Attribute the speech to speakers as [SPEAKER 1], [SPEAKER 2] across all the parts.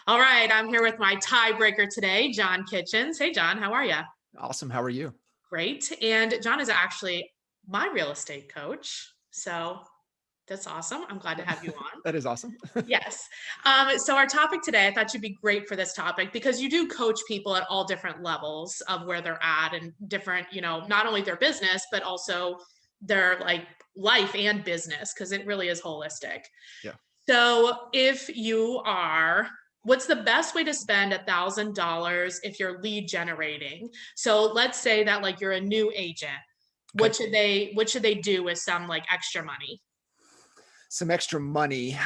[SPEAKER 1] All right, I'm here with my tiebreaker today, John Kitchens. Hey, John, how are you?
[SPEAKER 2] Awesome. How are you?
[SPEAKER 1] Great. And John is actually my real estate coach. So that's awesome. I'm glad to have you on.
[SPEAKER 2] That is awesome.
[SPEAKER 1] Yes. So our topic today, I thought you'd be great for this topic because you do coach people at all different levels of where they're at and different, not only their business, but also their like life and business, because it really is holistic.
[SPEAKER 2] Yeah.
[SPEAKER 1] So what's the best way to spend $1,000 if you're lead generating? So let's say that like you're a new agent.
[SPEAKER 2] Okay.
[SPEAKER 1] What should they do with some like extra money?
[SPEAKER 2] Some extra money.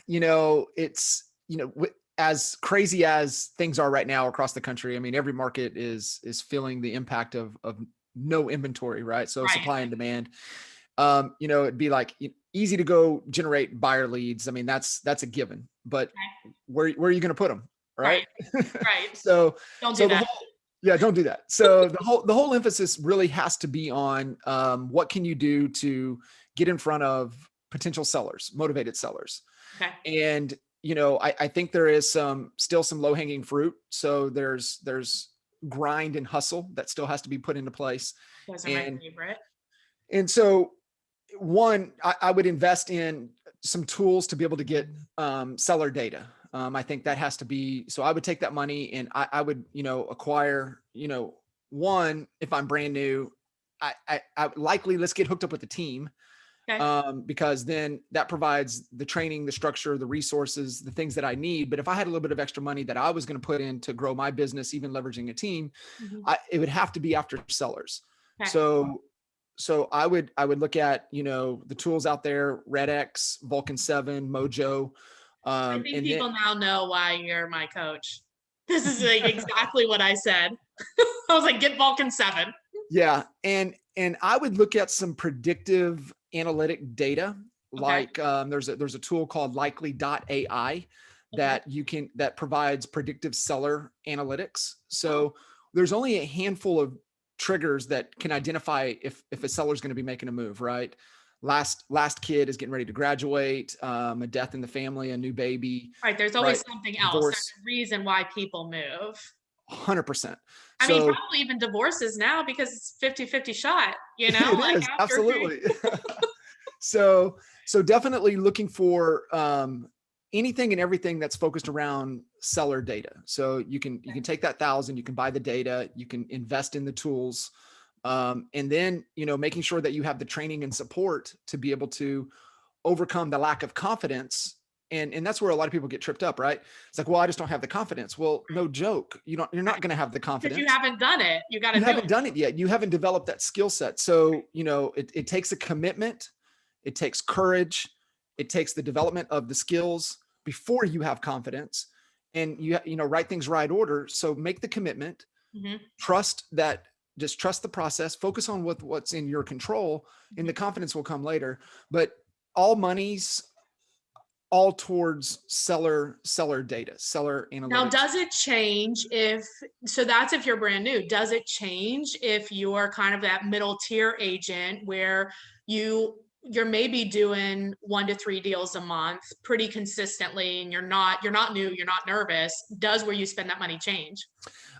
[SPEAKER 2] It's, as crazy as things are right now across the country. I mean, every market is feeling the impact of no inventory, right? So
[SPEAKER 1] Right.
[SPEAKER 2] supply and demand. It'd be like easy to go generate buyer leads. I mean, that's a given. But
[SPEAKER 1] Okay.
[SPEAKER 2] where are you going to put them, right?
[SPEAKER 1] Right. Right.
[SPEAKER 2] so
[SPEAKER 1] Don't do
[SPEAKER 2] so the
[SPEAKER 1] that.
[SPEAKER 2] whole yeah, don't do that. So the whole emphasis really has to be on what can you do to get in front of potential sellers, motivated sellers.
[SPEAKER 1] Okay.
[SPEAKER 2] And I think there is still some low hanging fruit. So there's grind and hustle that still has to be put into place.
[SPEAKER 1] Those are my
[SPEAKER 2] And
[SPEAKER 1] favorite.
[SPEAKER 2] so one, I would invest in some tools to be able to get seller data. I think that has to be, so I would take that money and I would, acquire, one, if I'm brand new, I likely let's get hooked up with the team,
[SPEAKER 1] Okay.
[SPEAKER 2] because then that provides the training, the structure, the resources, the things that I need. But if I had a little bit of extra money that I was going to put in to grow my business, even leveraging a team,
[SPEAKER 1] Mhm.
[SPEAKER 2] it would have to be after sellers.
[SPEAKER 1] Okay.
[SPEAKER 2] So I would look at, the tools out there, RedX, Vulcan 7, Mojo.
[SPEAKER 1] I think
[SPEAKER 2] And then
[SPEAKER 1] people now know why you're my coach. This is like exactly what I said. I was like, get Vulcan 7.
[SPEAKER 2] yeah, and I would look at some predictive analytic data.
[SPEAKER 1] Okay.
[SPEAKER 2] Like there's a tool called likely.ai
[SPEAKER 1] Okay.
[SPEAKER 2] that provides predictive seller analytics.
[SPEAKER 1] Oh,
[SPEAKER 2] So there's only a handful of triggers that can identify if a seller's going to be making a move, right? Last kid is getting ready to graduate, a death in the family, a new baby,
[SPEAKER 1] right. There's
[SPEAKER 2] right?
[SPEAKER 1] always something else. There's
[SPEAKER 2] Divorce,
[SPEAKER 1] a reason why people move.
[SPEAKER 2] 100%.
[SPEAKER 1] I mean,
[SPEAKER 2] So
[SPEAKER 1] probably even divorces now because it's 50-50 shot,
[SPEAKER 2] it
[SPEAKER 1] like
[SPEAKER 2] is
[SPEAKER 1] after.
[SPEAKER 2] absolutely. So definitely looking for anything and everything that's focused around seller data. So you can take that thousand, you can buy the data, you can invest in the tools, and then making sure that you have the training and support to be able to overcome the lack of confidence. And that's where a lot of people get tripped up, right? It's like, well, I just don't have the confidence. Well, no joke. You're not going to have the
[SPEAKER 1] Because you
[SPEAKER 2] confidence.
[SPEAKER 1] haven't done it. You got to
[SPEAKER 2] You
[SPEAKER 1] do
[SPEAKER 2] haven't
[SPEAKER 1] it.
[SPEAKER 2] done it yet. You haven't developed that skill set. So, it takes a commitment, it takes courage, it takes the development of the skills before you have confidence. And write things right order. So make the commitment,
[SPEAKER 1] Mhm,
[SPEAKER 2] just trust the process, focus on what's in your control, and
[SPEAKER 1] mhm.
[SPEAKER 2] the confidence will come later. But all money's all towards seller data, seller
[SPEAKER 1] Now,
[SPEAKER 2] analytics.
[SPEAKER 1] does it change that's if you're brand new, does it change if you're kind of that middle tier agent where you're maybe doing 1 to 3 deals a month pretty consistently and you're not new, you're not nervous. Does where you spend that money change?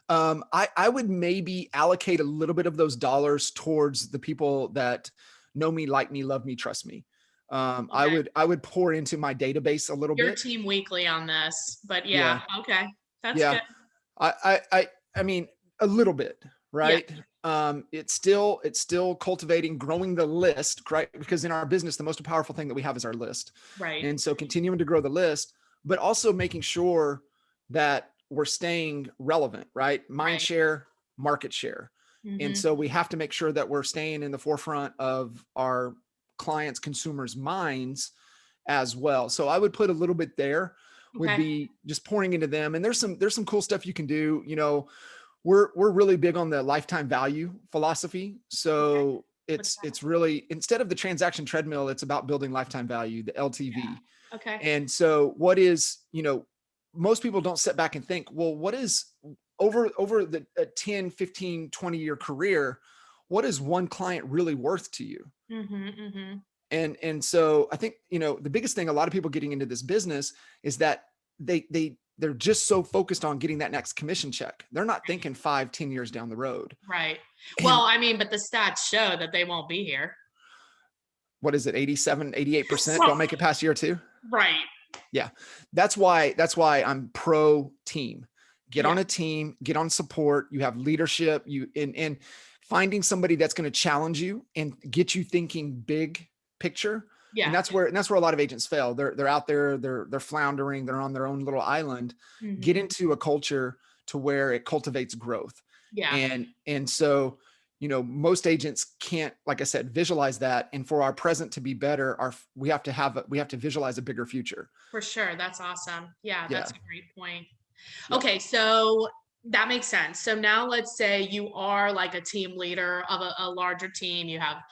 [SPEAKER 2] I would maybe allocate a little bit of those dollars towards the people that know me, like me, love me, trust me. I
[SPEAKER 1] Okay.
[SPEAKER 2] would I would pour into my database a little
[SPEAKER 1] Your
[SPEAKER 2] bit.
[SPEAKER 1] team weekly on this, but
[SPEAKER 2] Yeah,
[SPEAKER 1] yeah, okay. That's
[SPEAKER 2] yeah.
[SPEAKER 1] good.
[SPEAKER 2] I mean a little bit,
[SPEAKER 1] Yeah,
[SPEAKER 2] right? It's still cultivating, growing the list, right? Because in our business, the most powerful thing that we have is our list,
[SPEAKER 1] right.
[SPEAKER 2] and so continuing to grow the list, but also making sure that we're staying relevant, right? Mind
[SPEAKER 1] Right.
[SPEAKER 2] share, market share, and
[SPEAKER 1] Mhm.
[SPEAKER 2] so we have to make sure that we're staying in the forefront of our clients, consumers' minds as well. So I would put a little bit there, would
[SPEAKER 1] Okay.
[SPEAKER 2] be just pouring into them. And there's some cool stuff you can do. We're really big on the lifetime value philosophy.
[SPEAKER 1] Okay.
[SPEAKER 2] So
[SPEAKER 1] What's
[SPEAKER 2] it's
[SPEAKER 1] that?
[SPEAKER 2] it's really, instead of the transaction treadmill, it's about building lifetime value, the LTV.
[SPEAKER 1] Yeah. Okay.
[SPEAKER 2] And so what is, most people don't sit back and think, well, what is over the 10, 15, 20-year career, what is one client really worth to you?
[SPEAKER 1] Mhm, mhm.
[SPEAKER 2] And so I think, the biggest thing, a lot of people getting into this business is that they they're just so focused on getting that next commission check. They're not thinking 5, 10 years down the road.
[SPEAKER 1] Right.
[SPEAKER 2] And
[SPEAKER 1] Well, I mean, but the stats show that they won't be here.
[SPEAKER 2] what is it? 87, 88% don't make it past year 2.
[SPEAKER 1] Right.
[SPEAKER 2] Yeah. That's why I'm pro team. Get on
[SPEAKER 1] Yeah.
[SPEAKER 2] a team, get on support. You have leadership, and finding somebody that's going to challenge you and get you thinking big picture.
[SPEAKER 1] Yeah.
[SPEAKER 2] And that's where a lot of agents fail. They're out there, they're floundering, they're on their own little island. Get
[SPEAKER 1] Mhm.
[SPEAKER 2] into a culture to where it cultivates growth.
[SPEAKER 1] Yeah.
[SPEAKER 2] And so, most agents can't, like I said, visualize that. And for our present to be better, we have to visualize a bigger future.
[SPEAKER 1] For sure. That's awesome. Yeah,
[SPEAKER 2] Yeah.
[SPEAKER 1] that's a great point.
[SPEAKER 2] Yeah.
[SPEAKER 1] Okay, so that makes sense. So now let's say you are like a team leader of a larger team. You have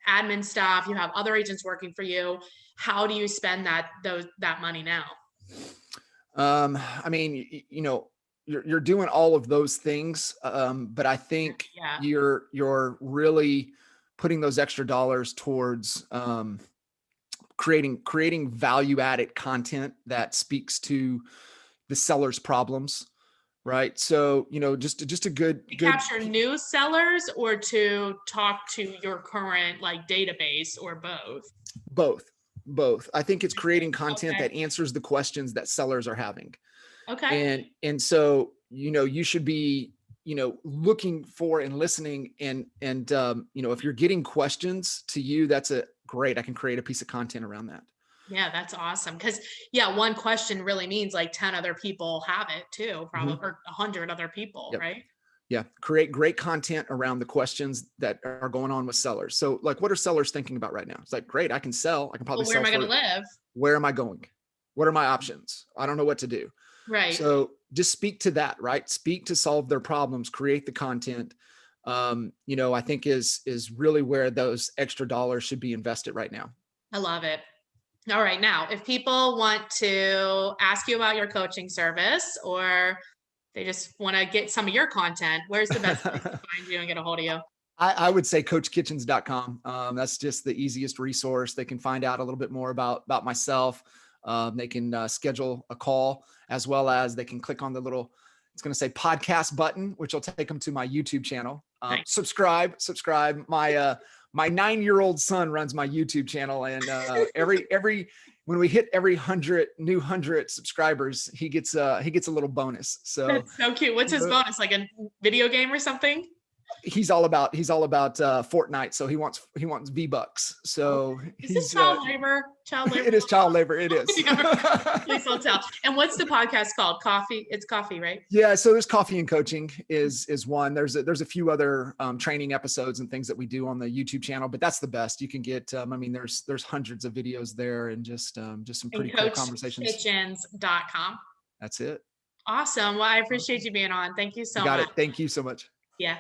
[SPEAKER 1] admin staff, you have other agents working for you. How do you spend that money now?
[SPEAKER 2] I mean, you're doing all of those things, but I think
[SPEAKER 1] Yeah.
[SPEAKER 2] you're really putting those extra dollars towards creating value added content that speaks to the seller's problems, right? So just a good
[SPEAKER 1] Capture new sellers or to talk to your current like database or both?
[SPEAKER 2] both. I think it's creating content
[SPEAKER 1] Okay.
[SPEAKER 2] that answers the questions that sellers are having.
[SPEAKER 1] Okay.
[SPEAKER 2] And so you should be looking for and listening, and if you're getting questions to you, that's a great. I can create a piece of content around that.
[SPEAKER 1] Yeah, that's awesome. Cause yeah, one question really means like 10 other people have it too, probably, or 100 other people,
[SPEAKER 2] Yep.
[SPEAKER 1] right?
[SPEAKER 2] Yeah, create great content around the questions that are going on with sellers. So like, what are sellers thinking about right now? It's like, great, I can sell. I can probably
[SPEAKER 1] Well, where
[SPEAKER 2] sell
[SPEAKER 1] am I
[SPEAKER 2] for.
[SPEAKER 1] going to live?
[SPEAKER 2] Where am I going? What are my options? I don't know what to do.
[SPEAKER 1] Right.
[SPEAKER 2] So just speak to that, right? Speak to solve their problems, create the content. I think is really where those extra dollars should be invested right now.
[SPEAKER 1] I love it. All right. Now, if people want to ask you about your coaching service or they just want to get some of your content, where's the best place to find you and get a hold of you?
[SPEAKER 2] I would say coachkitchens.com. That's just the easiest resource. They can find out a little bit more about myself. They can schedule a call, as well as they can click on the little, it's going to say podcast button, which will take them to my YouTube channel.
[SPEAKER 1] Nice.
[SPEAKER 2] Subscribe. My 9-year-old son runs my YouTube channel, and when we hit every 100 subscribers, he gets a little bonus. So
[SPEAKER 1] that's so cute. What's his bonus? Like a video game or something?
[SPEAKER 2] He's all about Fortnite. So he wants V-Bucks. So
[SPEAKER 1] is this child labor?
[SPEAKER 2] It is child labor. It is.
[SPEAKER 1] Please don't tell. And what's the podcast called? Coffee? It's Coffee, right?
[SPEAKER 2] Yeah. So there's Coffee and Coaching is one. There's a few other training episodes and things that we do on the YouTube channel, but that's the best. You can get. There's hundreds of videos there, and just some pretty cool conversations.
[SPEAKER 1] Coachkitchens.com.
[SPEAKER 2] That's it.
[SPEAKER 1] Awesome. Well, I appreciate you being on. Thank you so much.
[SPEAKER 2] Got it. Thank you so much.
[SPEAKER 1] Yeah.